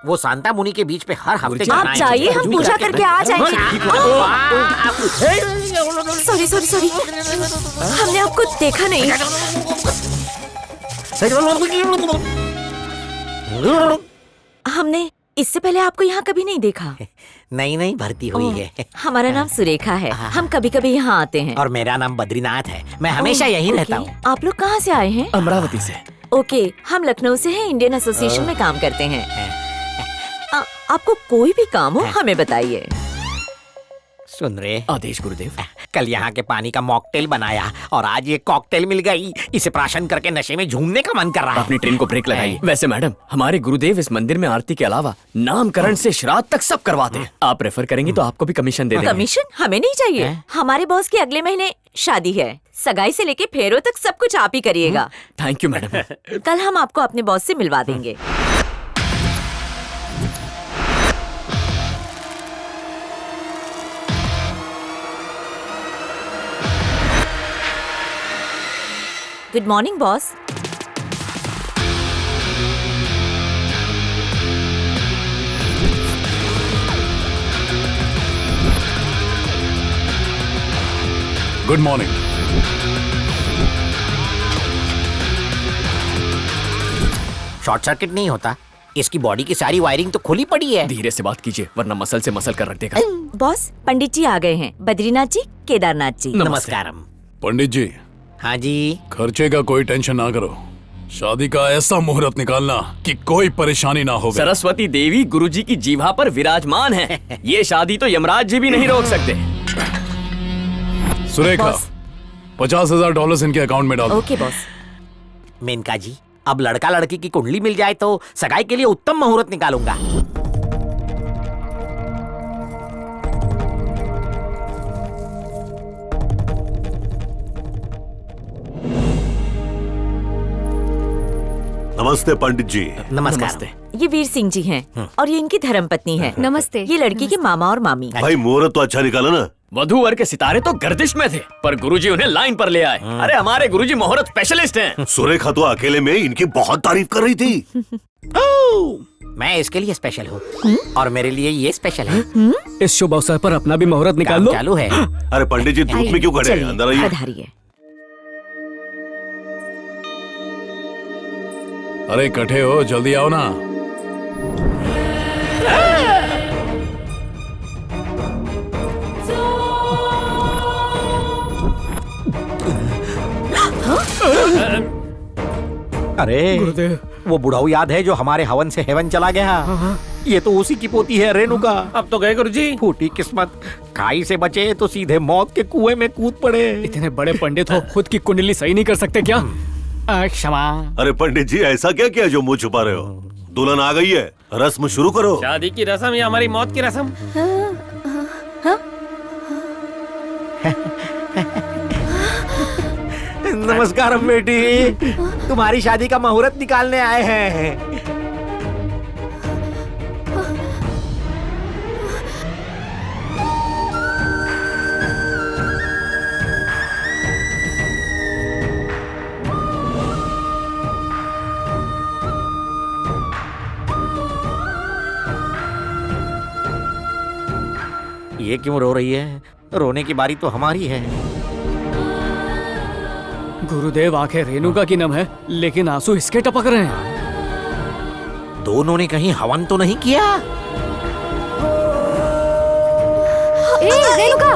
वो सांता मुनि के बीच पे हर हफ्ते आप जाइए, हम पूजा करके आ जाएंगे। सॉरी सॉरी सॉरी, हमने आपको देखा नहीं। हमने इससे पहले आपको यहाँ कभी नहीं देखा। नहीं भर्ती हुई है। हमारा नाम सुरेखा है, हम कभी कभी यहाँ आते हैं। और मेरा नाम बद्रीनाथ है, मैं हमेशा यहीं रहता हूँ। आप लोग कहाँ से आए हैं? अमरावती से। ओके, हम लखनऊ से हैं, इंडियन एसोसिएशन में काम करते हैं। आपको कोई भी काम हो हमें बताइए। सुन रे, आदेश गुरुदेव। कल यहाँ के पानी का मॉकटेल बनाया और आज ये कॉकटेल मिल गई। इसे प्राशन करके नशे में झूमने का मन कर रहा है। अपनी ट्रेन को ब्रेक लगाइए। वैसे मैडम, हमारे गुरुदेव इस मंदिर में आरती के अलावा नामकरण से श्राद्ध तक सब करवाते हैं। आप रेफर करेंगे तो आपको भी कमीशन दे देंगे। कमीशन हमें नहीं चाहिए। हमारे बॉस की अगले महीने शादी है, सगाई से लेके फेरों तक सब कुछ आप ही करिएगा। Thank you madam. कल हम आपको अपने बॉस से मिलवा देंगे। Good morning boss. Good morning. Short circuit नहीं होता, इसकी बॉडी की सारी वायरिंग तो खुली पड़ी है। धीरे से बात कीजिए वरना मसल से मसल कर रख देगा। बॉस, पंडित जी आ गए हैं, बद्रीनाथ जी, केदारनाथ जी। नमस्कारम। पंडित जी, हाँ जी। खर्चे का कोई टेंशन ना करो। शादी का ऐसा मुहूर्त निकालना कि कोई परेशानी ना हो। सरस्वती देवी गुरुजी की जीभा पर विराजमान है। ये शादी तो यमराज जी भी नहीं रोक सकते। सुरेखा, $50,000 इनके अकाउंट में डाल दो। Okay boss. मेनका जी, अब लड़का लड़की की कुंडली मिल जाए तो सगाई के लिए उत्तम मुहूर्त निकालूंगा। नमस्ते पंडित जी। नमस्कार। ये वीर सिंह जी हैं और ये इनकी धर्मपत्नी है। नमस्ते। ये लड़की के मामा और मामी। भाई मुहूर्त तो अच्छा निकाला ना। वधू वर के सितारे तो गर्दिश में थे, पर गुरुजी उन्हें लाइन पर ले आए। अरे हमारे गुरुजी मुहूर्त स्पेशलिस्ट हैं। सुरेखा तो अकेले में इनकी बहुत तारीफ कर रही थी। मैं इसके लिए स्पेशल हूँ और मेरे लिए ये स्पेशल है। इस शुभ अवसर पर अपना भी मुहूर्त निकाल लो। चालू है। अरे पंडित जी धूप में क्यों खड़े हैं? अंदर आइए। पधारिए। अरे इकट्ठे हो, जल्दी आओ ना। अरे गुरुदेव, वो बुढ़ाऊ याद है जो हमारे हवन से हेवन चला गया? ये तो उसी की पोती है, रेणुका। अब तो गए गुरुजी। फूटी किस्मत, खाई से बचे तो सीधे मौत के कुएं में कूद पड़े। इतने बड़े पंडित हो, खुद की कुंडली सही नहीं कर सकते क्या? क्षमा। अरे पंडित जी ऐसा क्या किया जो मुंह छुपा रहे हो? दुल्हन आ गई है, रस्म शुरू करो। शादी की रस्म या हमारी मौत की रस्म? नमस्कार बेटी, तुम्हारी शादी का मुहूर्त निकालने आए हैं। ये क्यों रो रही है? रोने की बारी तो हमारी है। गुरुदेव, आंखें रेणुका की नम है, लेकिन आंसू इसके टपक रहे हैं। दोनों ने कहीं हवन तो नहीं किया? रेणुका,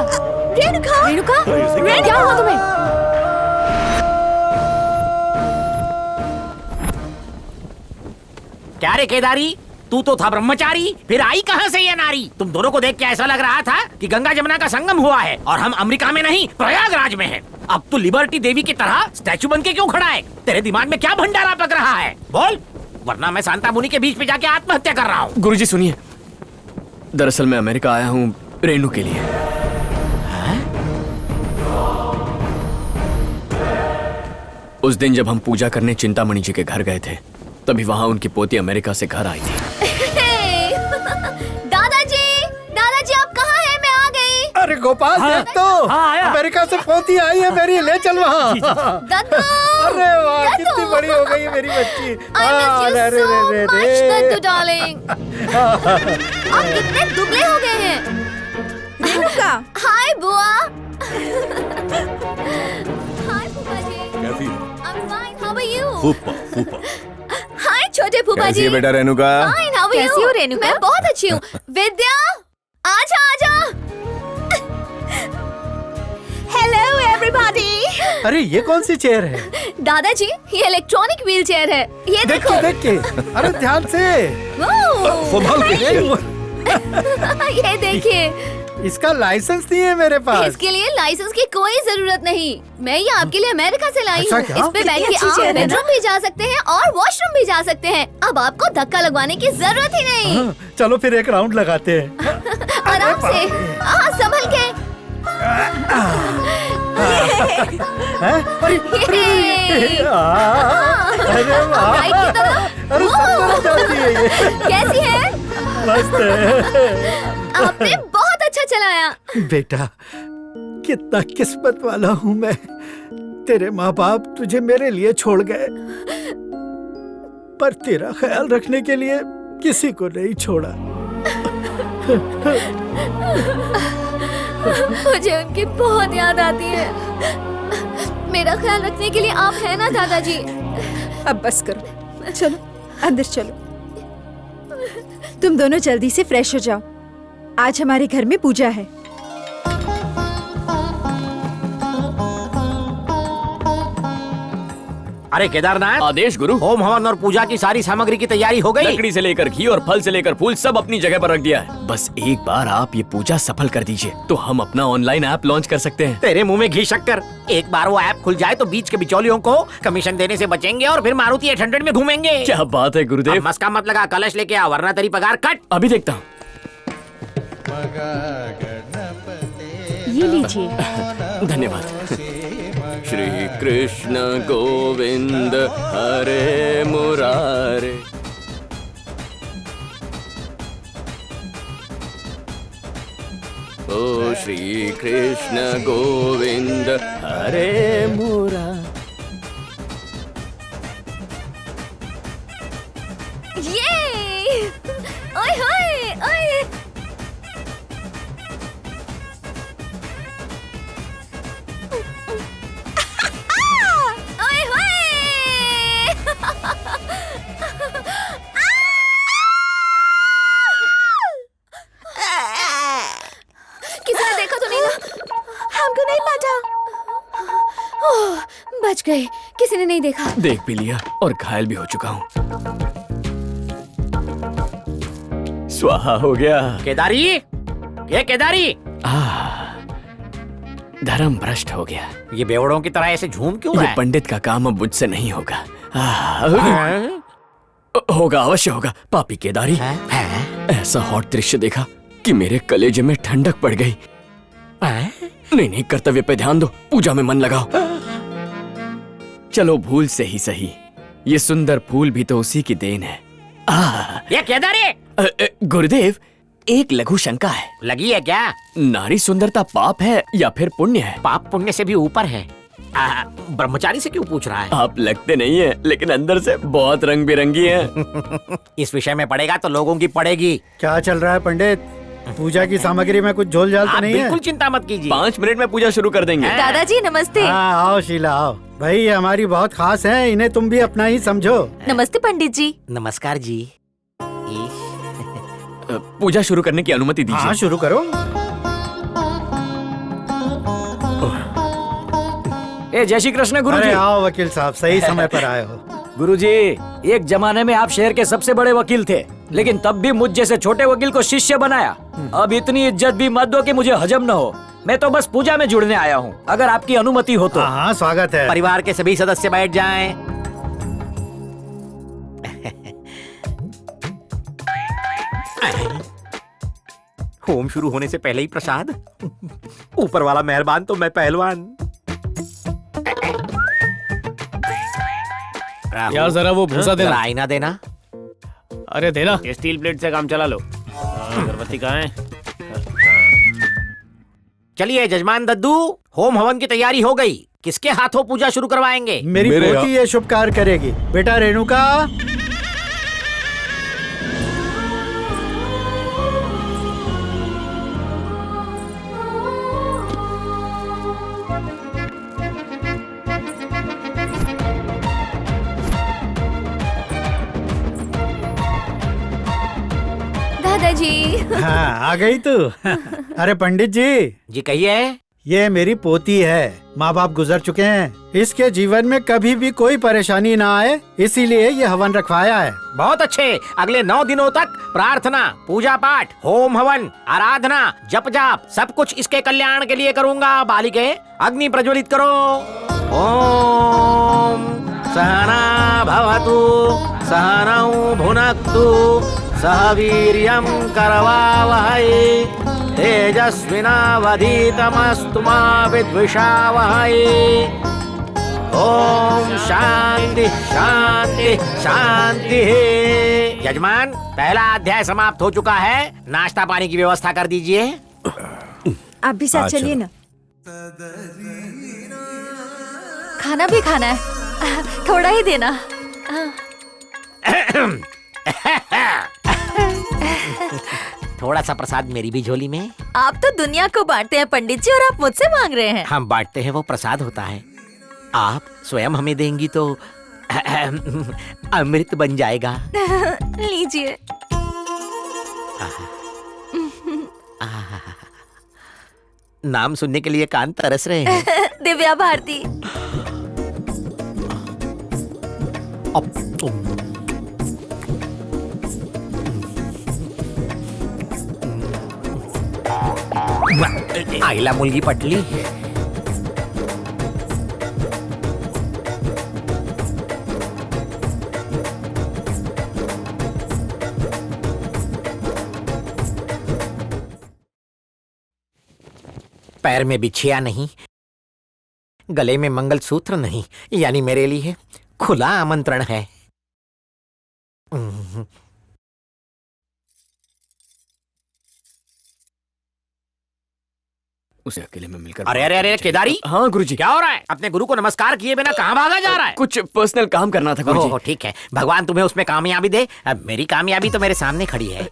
रेणुका, रेणुका, क्या हुआ तुम्हें? क्या रे केदारी, तू तो था ब्रह्मचारी, फिर आई कहां से ये नारी? तुम दोनों को देख के ऐसा लग रहा था कि गंगा जमुना का संगम हुआ है और हम अमेरिका में नहीं प्रयागराज में हैं। अब तू लिबर्टी देवी की तरह स्टैचू बन के क्यों खड़ा है? तेरे दिमाग में क्या भंडारा पक रहा है? बोल, वरना मैं सांता मुनि के बीच पे जाके आत्महत्या कर रहा हूँ। गुरुजी सुनिए, दरअसल मैं अमेरिका आया हूँ रेणु के लिए। उस दिन जब हम पूजा करने चिंतामणि जी के घर गए थे, तभी वहाँ उनकी पोती अमेरिका से घर आई थी। दादाजी, दादाजी आप कहाँ हैं? मैं आ गई। अरे गोपाल देख तो अमेरिका से पोती आई है मेरी, ले चल वहाँ। दद्दू, अरे वाह दद्दू। कितनी बड़ी हो गई है मेरी बच्ची। I miss you अरे so रे much, रे दद्दू darling. आप कितने दुबले हो गए हैं। रेणुका, हाय बुआ। हाय फूफा जी। कैसी है? I'm fine, how are you? फूफा फूफा हाय छोटे फूफा जी। बेटा Renuka? Fine, how are you? कैसी हो रेणुका? मैं बहुत अच्छी हूँ। विद्या, आजा आजा। Hello everybody. अरे ये कौन सी चेयर है? दादाजी, ये इलेक्ट्रॉनिक व्हील चेयर है। ये देख देखो। के देख के, अरे ध्यान से। वो। संभाल के। ये देखिए, इसका लाइसेंस नहीं है मेरे पास। इसके लिए लाइसेंस की कोई जरूरत नहीं। मैं ये आपके लिए अमेरिका से लाई ऐसा हूँ। क्या? इस पे बैठ के अच्छी आप चेयर है ना? बेडरूम भी जा सकते हैं और वॉशरूम भी जा सकते हैं। अब आपको धक्का लगवाने की जरूरत ही नहीं। हाँ, चलो फिर एक राउंड लगाते हैं। आराम से, संभल के। हैं? अरे ये। अरे वाह, राइट की तरफ। अरे सब तरफ जाती है ये। कैसी है? मस्त है। आपने बहुत अच्छा चलाया। बेटा कितना किस्मत वाला हूँ मैं, तेरे माँ बाप तुझे मेरे लिए छोड़ गए, पर तेरा ख्याल रखने के लिए किसी को नहीं छोड़ा। मुझे उनकी बहुत याद आती है। मेरा ख्याल रखने के लिए आप हैं ना दादाजी? अब बस करो, चलो अंदर चलो। तुम दोनों जल्दी से फ्रेश हो जाओ, आज हमारे घर में पूजा है। अरे केदारनाथ, आदेश गुरु। होम हवन और पूजा की सारी सामग्री की तैयारी हो गई। लकड़ी से लेकर घी और फल से लेकर फूल सब अपनी जगह पर रख दिया है। बस एक बार आप ये पूजा सफल कर दीजिए तो हम अपना ऑनलाइन ऐप लॉन्च कर सकते हैं। तेरे मुंह में घी शक्कर। एक बार वो ऐप खुल जाए तो बीच के बिचौलियों को कमीशन देने से बचेंगे और फिर मारुति 800 में घूमेंगे। क्या बात है गुरुदेव। अब मस्का मत लगा, कलश लेके आ वरना तेरी पगार कट। अभी देखता हूँ। ये लीजिए। धन्यवाद। श्री कृष्ण गोविंद हरे मुरारे। ओ श्री कृष्ण गोविंद हरे मुरारे। ये ओए होए ओए। ओए होए। किसी ने देखा तो नहीं ना? हमको नहीं पता। ओह, बच गए, किसी ने नहीं देखा। देख भी लिया और घायल भी हो चुका हूँ। स्वाहा हो गया। केदारी, ये केदारी, धर्म भ्रष्ट हो गया। ये बेवड़ों की तरह ऐसे झूम क्यों रहा ये है? पंडित का काम अब मुझसे नहीं होगा। होगा, अवश्य होगा। पापी केदारी, ऐसा हॉट दृश्य देखा कि मेरे कलेजे में ठंडक पड़ गई। नहीं, कर्तव्य पे ध्यान दो, पूजा में मन लगाओ। चलो भूल से ही सही, ये सुंदर फूल भी तो उसी की देन है। ये केदारी, गुरुदेव, एक लघु शंका है। लगी है क्या? नारी सुंदरता पाप है या फिर पुण्य है? पाप पुण्य से भी ऊपर है। ब्रह्मचारी से क्यों पूछ रहा है? आप लगते नहीं है, लेकिन अंदर से बहुत रंग बिरंगी हैं। इस विषय में पढ़ेगा तो लोगों की पड़ेगी। क्या चल रहा है पंडित? पूजा की सामग्री में कुछ झोल झाल तो आप नहीं है? बिल्कुल चिंता मत कीजिए। 5 मिनट में पूजा शुरू कर देंगे। दादाजी नमस्ते। हाँ आओ शीला आओ। भाई ये हमारी बहुत खास है, इन्हें तुम भी अपना ही समझो। नमस्ते पंडित जी। नमस्कार जी। पूजा शुरू करने की अनुमति दीजिए। हाँ शुरू करो। ए जय श्री कृष्ण गुरुजी। अरे आओ वकील साहब, सही समय पर आए हो। गुरुजी, एक जमाने में आप शहर के सबसे बड़े वकील थे, लेकिन तब भी मुझ जैसे छोटे वकील को शिष्य बनाया। अब इतनी इज्जत भी मत दो कि मुझे हजम न हो। मैं तो बस पूजा में जुड़ने आया हूँ, अगर आपकी अनुमति हो तो। हाँ स्वागत है। परिवार के सभी सदस्य बैठ जाएं। होम शुरू होने से पहले ही प्रसाद। ऊपर वाला मेहरबान तो मैं पहलवान। यार जरा वो भूसा देना। आईना देना। अरे देना। स्टील प्लेट से काम चला लो। अगरबत्ती कहाँ है? चलिए जजमान दद्दू, होम हवन की तैयारी हो गई। किसके हाथों पूजा शुरू करवाएंगे? मेरी मेरे पोती ये शुभ कार्य करेगी। बेटा रेणुका, दादाजी। हाँ आ गई तू। अरे पंडित जी, जी कहिए। ये मेरी पोती है। माँ बाप गुजर चुके हैं, इसके जीवन में कभी भी कोई परेशानी ना आए, इसीलिए ये हवन रखवाया है। बहुत अच्छे। अगले 9 दिनों तक प्रार्थना, पूजा पाठ, होम हवन, आराधना, जप जाप सब कुछ इसके कल्याण के लिए करूंगा। बालिके अग्नि प्रज्वलित करो। ओम सहना भवतु सहनौ भुनक्तु सह वीर्यं करवावहै तेजस्विनावधीतमस्तु मा विद्विषावहै। ओम शांति शांति शांति। यजमान, पहला अध्याय समाप्त हो चुका है। नाश्ता पानी की व्यवस्था कर दीजिए। आप भी साथ चलिए ना। खाना भी खाना है, थोड़ा ही देना। थोड़ा सा प्रसाद मेरी भी झोली में। आप तो दुनिया को बांटते हैं पंडित जी, और आप मुझसे मांग रहे हैं। हम बांटते हैं वो प्रसाद होता है, आप स्वयं हमें देंगी तो अमृत बन जाएगा। लीजिए। नाम सुनने के लिए कान तरस रहे हैं। दिव्या भारती। आईला मुलगी पटली। पैर में बिछिया नहीं, गले में मंगलसूत्र नहीं, यानी मेरे लिए खुला आमंत्रण है। उसे अकेले में मिलकर। अरे अरे अरे केदारी, हाँ गुरुजी। क्या हो रहा है? अपने गुरु को नमस्कार किए बिना कहाँ भागा जा रहा है? कुछ पर्सनल काम करना था गुरुजी। ओह ठीक है, भगवान तुम्हें उसमें कामयाबी दे। अब मेरी कामयाबी तो मेरे सामने खड़ी है।